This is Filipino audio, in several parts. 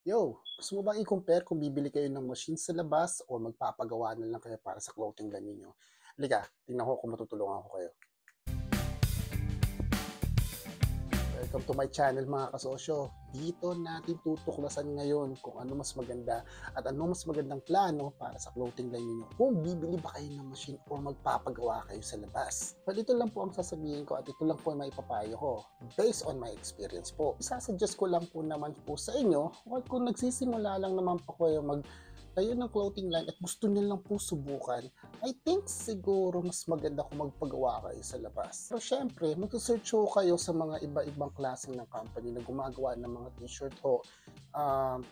Yo, gusto mo bang i-compare kung bibili kayo ng machine sa labas o magpapagawa na lang kayo para sa clothing line ninyo? Halika, tingnan ko kung matutulungan ko kayo. Welcome to my channel mga kasosyo. Dito natin tutuklasan ngayon kung ano mas maganda at ano mas magandang plano para sa clothing line niyo. Kung bibili ba kayo ng machine o magpapagawa kayo sa labas. Well, ito lang po ang sasabihin ko at ito lang po ang maipapayo ko based on my experience po. Isasuggest ko lang po naman po sa inyo or kung nagsisimula lang naman po kayo tayo ng clothing line at gusto niyo lang po subukan, I think siguro mas maganda kung magpagawa kayo sa labas. Pero syempre, mag-search ho kayo sa mga iba-ibang klase ng company na gumagawa ng mga t-shirt o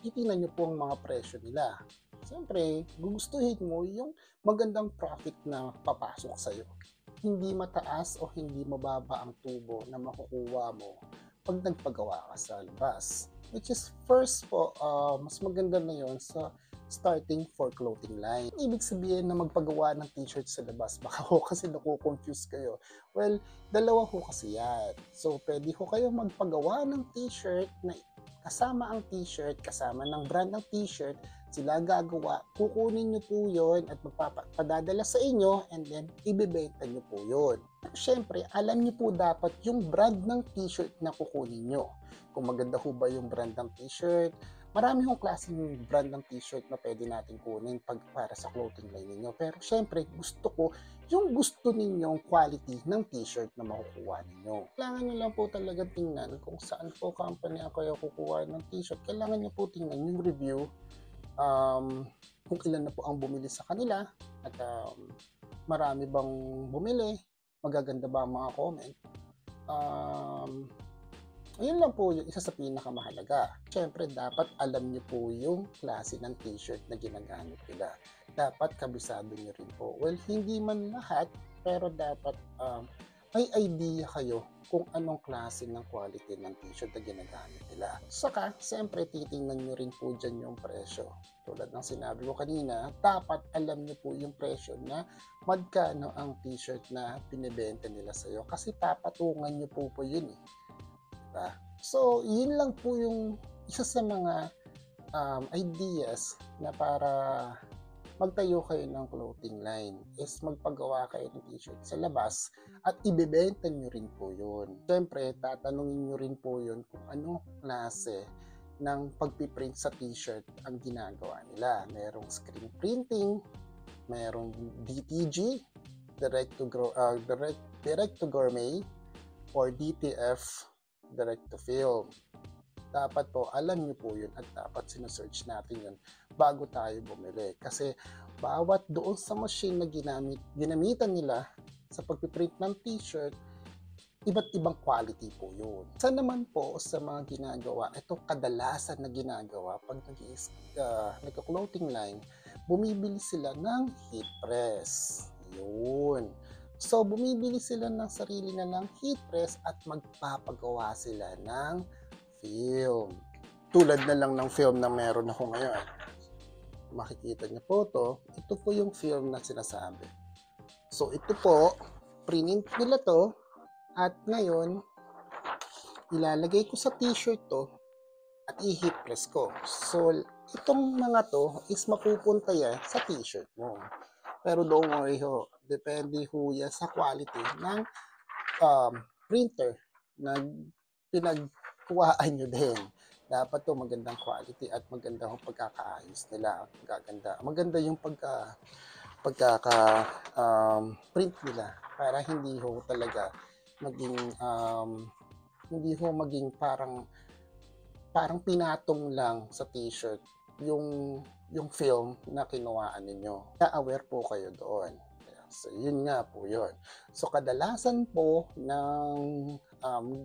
titingnan nyo po ang mga presyo nila. Siyempre, gugustuhin mo yung magandang profit na papasok sa'yo. Hindi mataas o hindi mababa ang tubo na makukuha mo pag nagpagawa ka sa labas. Which is first po, mas maganda na yon sa starting for clothing line. Ibig sabihin na magpagawa ng t-shirt sa labas. Baka ho kasi nakukonfuse kayo. Well, dalawa ho kasi yan. So, pwede ho kayo magpagawa ng t-shirt na kasama ang t-shirt, kasama ng brand ng t-shirt, sila gagawa, kukunin nyo po yun at magpapadadala sa inyo and then ibibenta nyo po yun. Pero syempre, alam nyo po dapat yung brand ng t-shirt na kukunin nyo. Kung maganda ho ba yung brand ng t-shirt, marami hong klaseng brand ng t-shirt na pwede natin kunin para sa clothing line ninyo. Pero syempre, gusto ko yung gusto ninyong quality ng t-shirt na makukuha ninyo. Kailangan nyo lang po talaga tingnan kung saan po company ang kayo kukuha ng t-shirt. Kailangan nyo po tingnan yung review, kung ilan na po ang bumili sa kanila, at marami bang bumili, magaganda ba ang mga comment. Ayun lang po yung isa sa pinakamahalaga. Siyempre, dapat alam niyo po yung klase ng t-shirt na ginagamit nila. Dapat kabisado niyo rin po. Well, hindi man lahat, pero dapat may idea kayo kung anong klase ng quality ng t-shirt na ginagamit nila. Saka, siyempre, titingnan niyo rin po dyan yung presyo. Tulad ng sinabi ko kanina, dapat alam niyo po yung presyo na magkano ang t-shirt na binibenta nila sa'yo. Kasi papatungan niyo po yun eh. So, yun lang po yung isa sa mga ideas na para magtayo kayo ng clothing line is magpagawa kayo ng t-shirt sa labas at ibebenta nyo rin po yun. Siyempre, tatanungin nyo rin po yun kung anong klase ng pagpiprint sa t-shirt ang ginagawa nila. Merong screen printing, merong DTG, direct to gourmet, or DTF, direct to film. Dapat po, alam niyo po yun at dapat sinesearch natin yun bago tayo bumili. Kasi bawat doon sa machine na ginamitan nila sa pagpiprint ng t-shirt, iba't ibang quality po yun. Isa naman po sa mga ginagawa, ito kadalasan na ginagawa pag nagka-clothing line, bumibili sila ng heat press. Yun. So, bumibili sila ng sarili na lang heat press at magpapagawa sila ng film. Tulad na lang ng film na meron ako ngayon. Makikita niyo po ito po yung film na sinasabi. So, ito po, print nila to at ngayon, ilalagay ko sa t-shirt to at i-heat press ko. So, itong mga to is mapupunta yan sa t-shirt mo. Pero don't worry ho, depende ho yan sa quality ng printer na pinagkuhaan nyo din. Dapat to magandang quality at maganda yung pagkakaayos nila. Maganda yung print nila para hindi ho talaga maging parang pinatong lang sa t-shirt yung film na kinuhaan ninyo. Aware po kayo doon. So, yun nga po yun. So, kadalasan po ng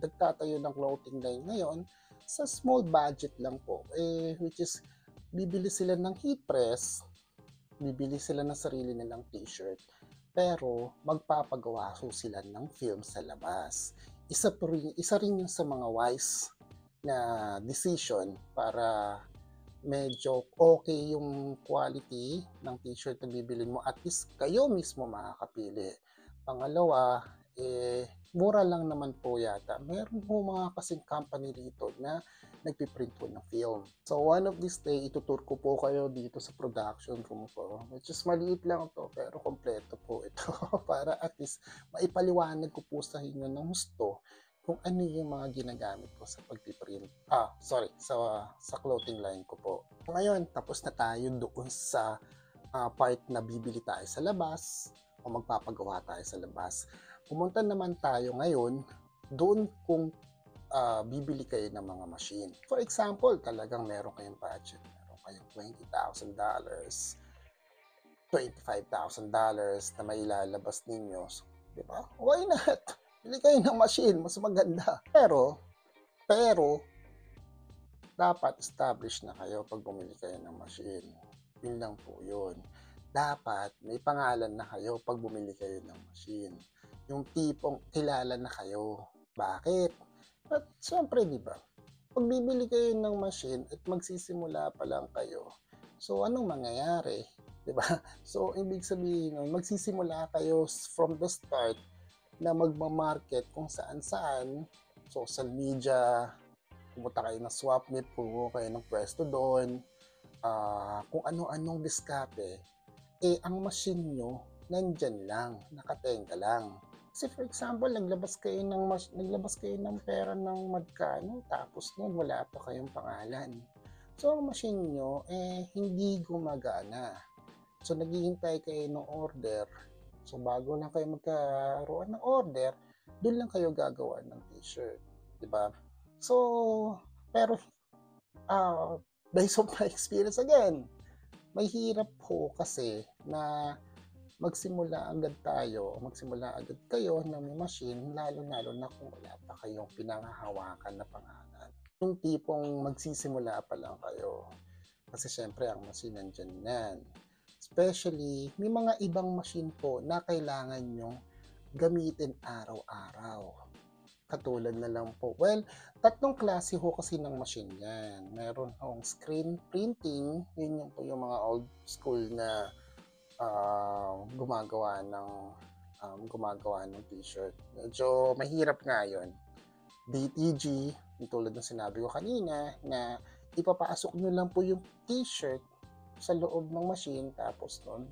nagtatayo ng clothing line ngayon, sa small budget lang po, which is, bibili sila ng heat press, bibili sila ng sarili nilang t-shirt, pero magpapagawa so sila ng film sa labas. Isa rin yung sa mga wise na decision para medyo okay yung quality ng t-shirt na bibilin mo, at least kayo mismo makakapili. Pangalawa, mura lang naman po yata. Meron po mga kasing company dito na nagpiprint po ng film. So one of these day, itutur ko po kayo dito sa production room ko, which is maliit lang to pero kompleto po ito para at least maipaliwanag ko po sa inyo ng gusto kung ano yung mga ginagamit ko sa pagpiprint. Sa clothing line ko po. Ngayon, tapos na tayo doon sa part na bibili tayo sa labas o magpapagawa tayo sa labas. Pumunta naman tayo ngayon doon kung bibili kayo ng mga machine. For example, talagang meron kayong budget. Meron kayong $20,000, $25,000 na mailalabas ninyo. So, di ba? Why not? Bili kayo ng machine, mas maganda. Pero, dapat established na kayo pag bumili kayo ng machine. Yun lang po yun. Dapat may pangalan na kayo pag bumili kayo ng machine. Yung tipong kilala na kayo. Bakit? At syempre, di ba? Pag bibili kayo ng machine at magsisimula pa lang kayo, so anong mangyayari? Di ba? So, ibig sabihin nun, magsisimula kayo from the start na magmamarket kung saan-saan, social media, pumunta kayo ng swap meet, pumunta kayo ng pwesto doon, kung ano-anong diskarte, ang machine nyo, nandyan lang, nakatenga lang. Kasi for example, naglabas kayo ng pera ng magkano, tapos nun wala pa kayong pangalan. So, ang machine nyo, hindi gumagana. So, naghihintay kayo ng order. So, bago lang kayo magkaroon ng order, doon lang kayo gagawa ng t-shirt. Diba? So, pero, based on my experience again, may hirap po kasi na magsimula agad kayo ng machine, lalo-lalo na kung wala pa kayong pinanghahawakan na pangalan. Yung tipong magsisimula pa lang kayo. Kasi syempre, ang machine nandyan yan. Especially, may mga ibang machine po na kailangan nyo gamitin araw-araw. Katulad na lang po. Well, tatlong klase ho kasi ng machine yan. Meron hong screen printing, yun yung po yung mga old school na gumagawa ng t-shirt. Medyo mahirap nga yun. DTG, tulad ng sinabi ko kanina, na ipapasok nyo lang po yung t-shirt sa loob ng machine, tapos nun,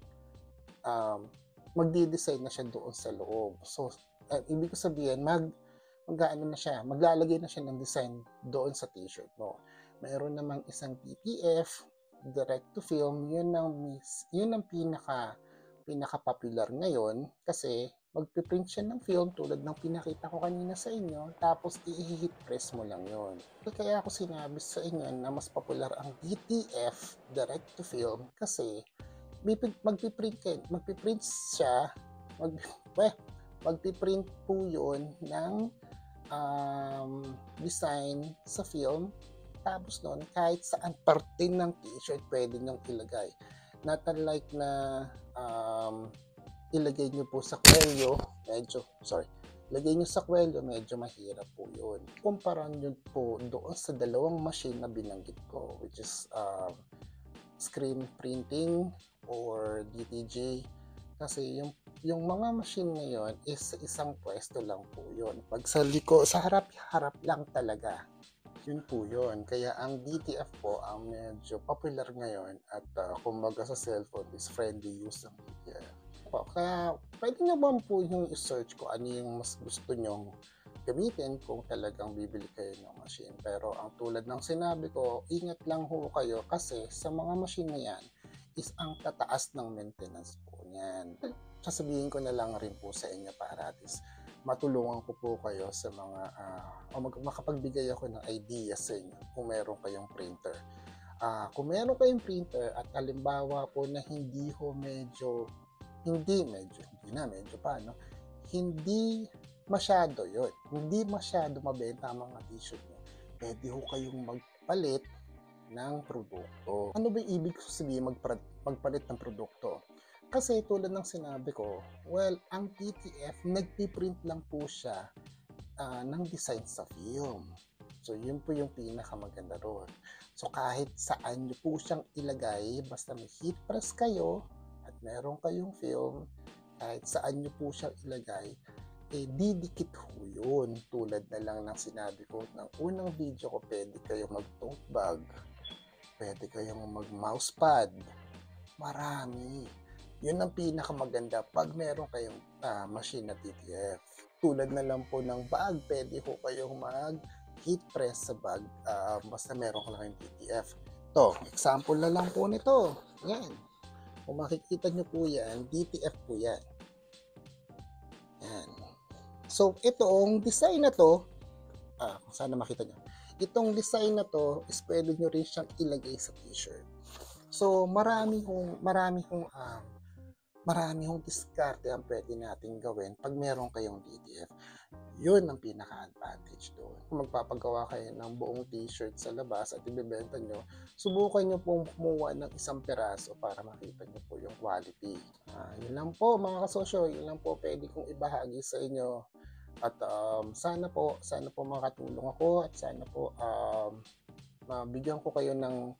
magdi-design na siya doon sa loob. So, ibig ko sabihin, maglalagay na siya ng design doon sa t-shirt mo. Mayroon namang isang DTF, direct to film, yun ang pinaka-popular ngayon kasi magpiprint siya ng film tulad ng pinakita ko kanina sa inyo, tapos i-hit press mo lang yun. Kaya ako sinabi sa inyo na mas popular ang DTF, direct to film, kasi magpiprint siya, magpiprint po yun ng design sa film. Tapos nun, kahit saan parte ng t-shirt pwede nyong ilagay. Not unlike na ilagay nyo po sa kwelyo, medyo mahirap po yun. Kumpara nyo po doon sa dalawang machine na binanggit ko, which is screen printing or DTG. Kasi yung mga machine ngayon is sa isang pwesto lang po yun. Pag sa harap lang talaga. Yun po yun. Kaya ang DTF po ang medyo popular ngayon at kumbaga sa cellphone is friendly use ng DTF. Kaya pwede naman po yung i-search ko ano yung mas gusto nyong gamitin kung talagang bibili kayo ng machine. Pero ang tulad ng sinabi ko, ingat lang ho kayo kasi sa mga machine na yan is ang tataas ng maintenance po niyan. Sasabihin ko na lang rin po sa inyo para at least matulungan ko po kayo sa mga makapagbigay ako ng ideas sa inyo kung meron kayong printer. Kung meron kayong printer at halimbawa po na hindi masyado yun. Hindi masyado mabenta ang mga t-shirt nyo. Pwede ho kayong magpalit ng produkto. Ano ba ibig sabihin magpalit ng produkto? Kasi tulad ng sinabi ko, ang DTF, nagpiprint lang po siya ng design sa film. So, yun po yung pinakamaganda doon. So, kahit saan nyo po siyang ilagay, basta may heat press kayo at meron kayong film, kahit saan nyo po siyang ilagay, didikit ho yun. Tulad na lang ng sinabi ko ng unang video ko, pwede kayong mag-tote bag, pwede kayong mag-mousepad, marami. Yun ang pinakamaganda 'pag meron kayong, machine na TTF. Tulad na lang po ng bag, pwede ho kayong mag-heat press sa bag, basta meron ka lang kayong TTF. 'To, example na lang po nito, 'yan. Kung makikita niyo po 'yan, DTF po 'yan, 'yan. So, itong design na 'to, kung sana makita niyo. Itong design na 'to is puwede niyo rin siyang ilagay sa t-shirt. So, marami hong diskarte ang puwede nating gawin 'pag meron kayong DTF. 'Yun ang pinaka-advantage doon. Kung magpapagawa kayo ng buong t-shirt sa labas at ibebenta niyo, subukan niyo pong kumuha ng isang piraso para makita niyo po yung quality. 'Yun lang po mga kasosyo, 'yun lang po puwede kong ibahagi sa inyo at, sana po makatulong ako at sana po, mabigyan ko kayo ng,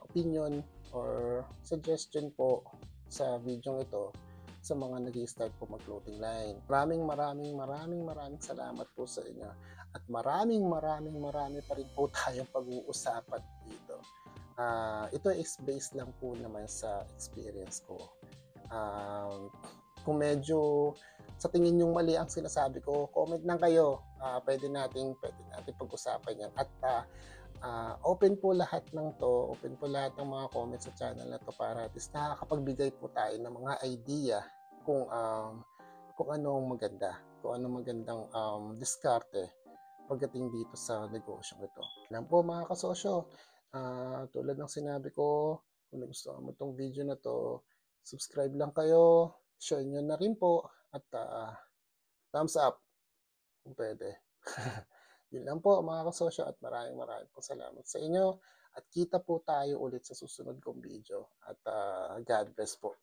opinion or suggestion po sa videong ito sa mga nag-i-start po mag-clothing line. Maraming salamat po sa inyo at marami pa rin po tayong pag-uusapan dito. Ito is based lang po naman sa experience ko. Kung medyo sa tingin yung mali ang sinasabi ko, comment lang kayo. Pwede nating pag-usapan yan at open po lahat open po lahat ng mga comments sa channel na to para at least nakakapagbigay po tayo ng mga idea kung kung anong maganda, kung anong magandang diskarte pagdating dito sa negosyong ito. Yan po mga kasosyo, tulad ng sinabi ko, kung nagustuhan mo tong video na to, subscribe lang kayo, share nyo na rin po at thumbs up kung pwede. Yun lang po mga kasosyo at maraming po salamat sa inyo at kita po tayo ulit sa susunod kong video at God bless po.